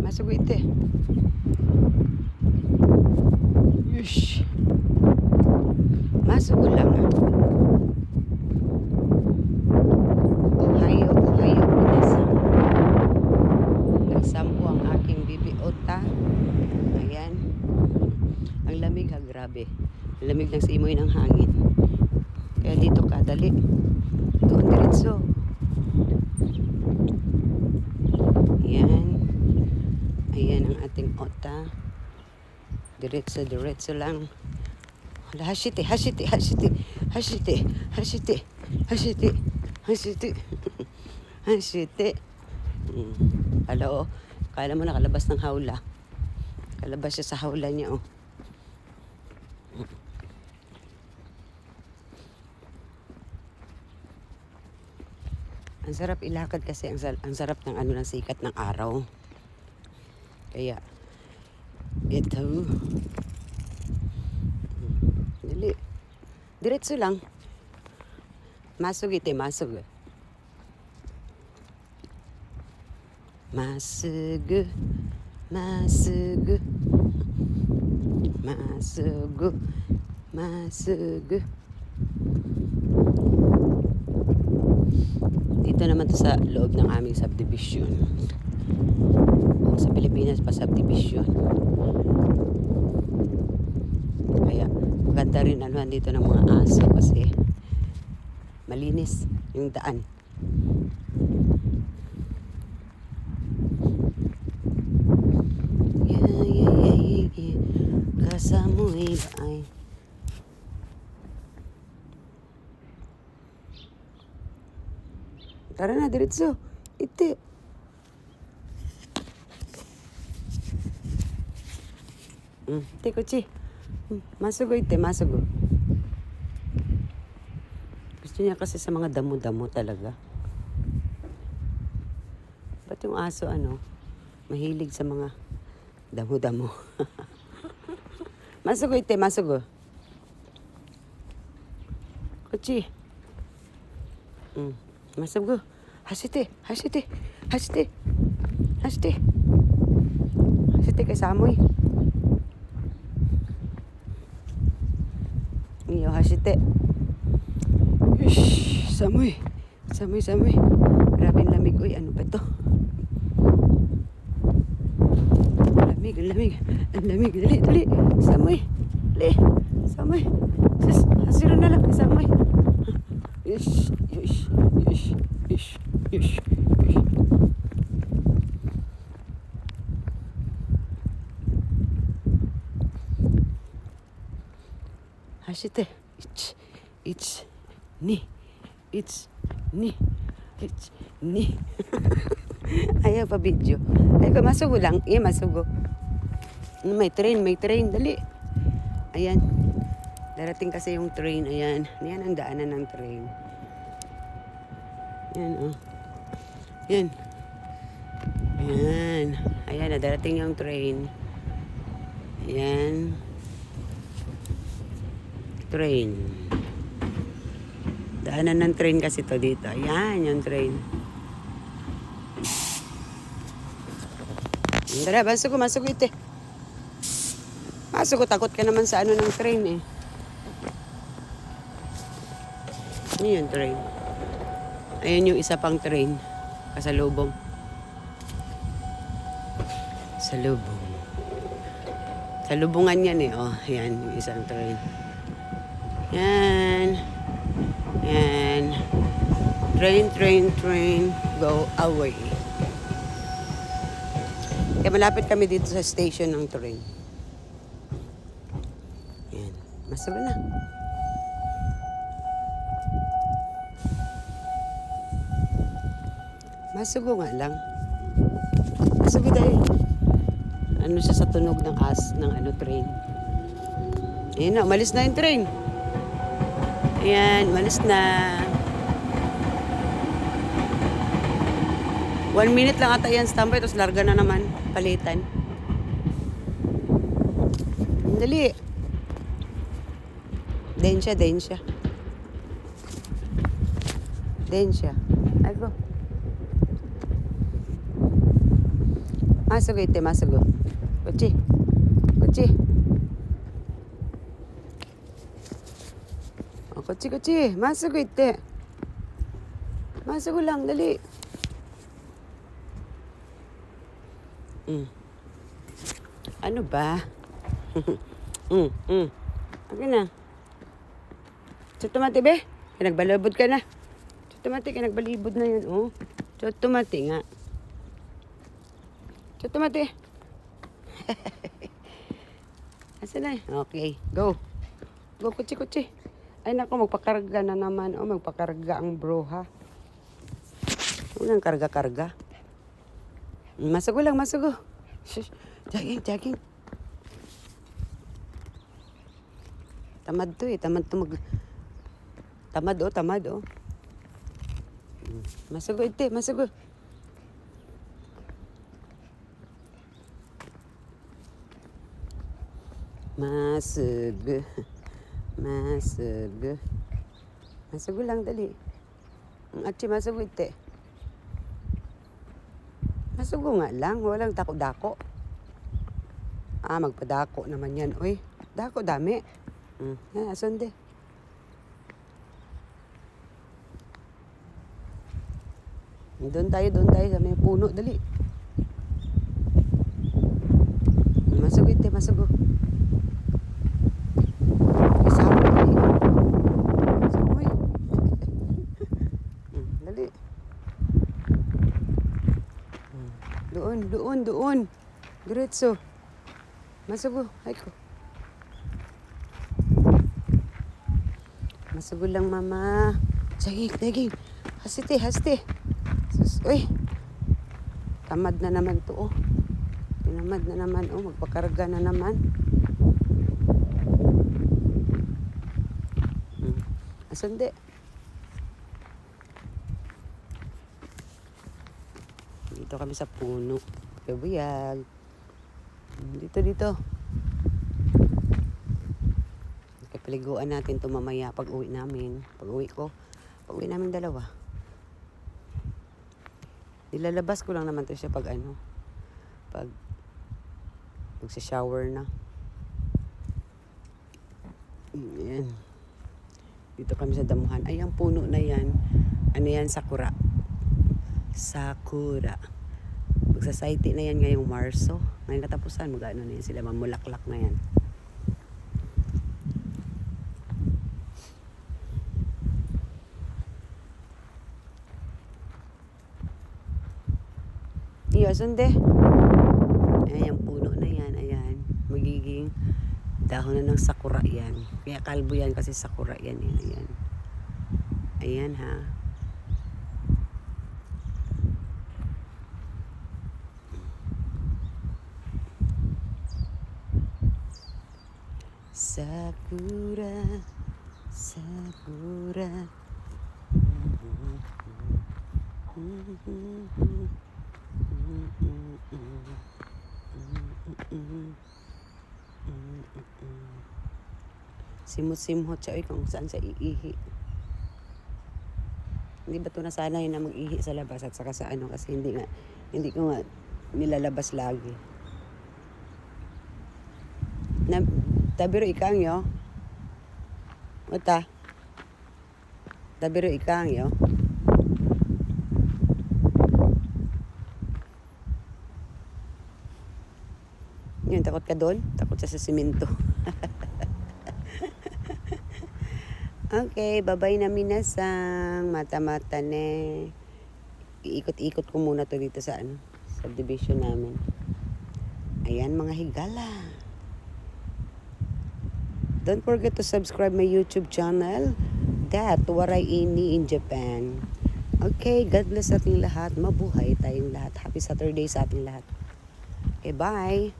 Masuk ite. Yush. Masuk lang. Ohayo, ohayo. Nagsampo ang aking bibiota. Ayan. Ang lamig ha, grabe. Ang lamig ng simoy ng hangin. Kaya dito ka, dali. Doon diretso. Ayan. Ayan ang ating ota. Diretso, diretso lang. Hala, hashite, hashite, hashite, hashite, hashite, hashite, hashite, hashite. Hala, oh. Kala mo nakalabas ng hawla. Kalabas siya sa hawla niya, oh. Ang sarap ilakad kasi ang sarap ng ano ng sikat ng araw. Kaya ito. Dali. Diretso lang. Masug ite, masug. Masug. Masug. Masug. Masug. Dito naman to sa loob ng aming subdivision. Sa Pilipinas pa subdivision. Kaya maganda rin anuhan dito ng mga aso kasi malinis yung daan. Kasamoy ba ay tara na, diretso. Ite. Ite, kuchi. Masugo ite, masugo. Gusto niya kasi sa mga damo-damo talaga. Ba't yung aso, mahilig sa mga damo-damo. Masugo ite, masugo. Kuchi. Masugo. Hasite, hasite, hasite, hasite. Hasite kay Samoy. Iyo, hasite. Ish, Samoy. Samoy, Samoy. Grabe lamig. Uy, ano ba to? Lamig, lamig. Ang lamig. Dali, dali. Samoy. Dali. Samoy. Sis, hasiro na lang kay Samoy. Ish, ish, ish, ish, ish, ish. Hasite. It's ni. It's ni. It's ni. Ayaw pa video. Ay ko masugo lang. Masugo. May train, dali. Ayan. Darating kasi yung train, ayan. Ayan ang daanan ng train. Ayan, oh. Ayan. Ayan. Ayan, darating yung train. Ayan. Train. Daanan ng train kasi to dito. Ayan, yung train. Tara, masuk ite. Masuk, takot ka naman sa ng train eh. Ayan yung train. Ayan yung isa pang train. Kasalubong. Salubong. Salubungan yan eh. Oh, ayan yung isang train. Yan. Yan. Train. Go away. Kaya malapit kami dito sa station ng train. Yan. Masuk na. Masugo nga lang. Masugo dahil. Ano siya sa tunog ng train. Ayan na, umalis na yung train. Ayan, umalis na. 1 minute lang ata yan, standby, tapos larga na naman, palitan. Dali. Densya. Ay ko. Masugo ite, masugo. Kuchi. Kuchi. Oh, kuchi, kuchi. Masugo ite. Masugo lang, dali. Ano ba? Okay na. Chutumati, be. Nagbalabod ka na. Chutumati, nagbalibod na yun, oh. Chutumati nga. Chutumati. Asa na? Okay, go. Go, kutsi, kutsi. Ay, naku, magpakarga na naman. Oh, magpakarga ang bro, ha? Walang karga-karga. Masugo lang, masugo. Shush. Jogging, jogging. Tamad to eh. Tamad to mag... Tamad oh, tamad oh. Masugo ite, masugo. Masugo. Masugo. Masugo lang, dali. Achi, masugo ite. Masugo nga lang, walang dako-dako. Ah, magpadako naman yan. Uy, dako dami. Asan de? Doon tayo sa may puno, dali. Masugo ite, masugo. Isama, dali. Samoy. Dali. Doon. Diretso. Masugo, ay ko. Masugo lang, mama. Daging. Haste. Sus, uy. Tamad na naman to, oh. Tinamad na naman, oh. Magpakarga na naman. Asan de? Dito kami sa puno. Bubuyag. Dito. Kapaliguan natin to mamaya pag uwi namin. Pag uwi namin dalawa. Nilalabas ko lang naman to siya pag magsa-shower na. Ayan. Dito kami sa damuhan. Ay, ang puno na yan. Ano yan? Sakura. Magsasayti na yan ngayong Marso. Ngayong katapusan, mag-ano na yan sila. Mamulaklak na yan. Iyo, sunde. Ayan, yung puno na yan. Ayan. Magiging dahon na ng sakura yan. Kaya kalbo yan kasi sakura yan. Ayan. Ayan, ha. Sakura. Simot-simot siya kung saan siya iihi. Hindi ba ito nasanay na mag-ihi sa labas at saka sa ano kasi hindi ko nga nilalabas lagi. Tabiro ikang yo. Ota. Tabiro ikang yo. Yun, takot ka doon? Takot siya sa simento. Okay, bye-bye na minasang. Mata-mata ne. Iikot-ikot ko muna to dito sa subdivision namin. Ayan mga higala. Don't forget to subscribe my YouTube channel. That Waray Ini in Japan. Okay, God bless sa ating lahat. Mabuhay tayong lahat. Happy Saturday sa ating lahat. Okay, bye.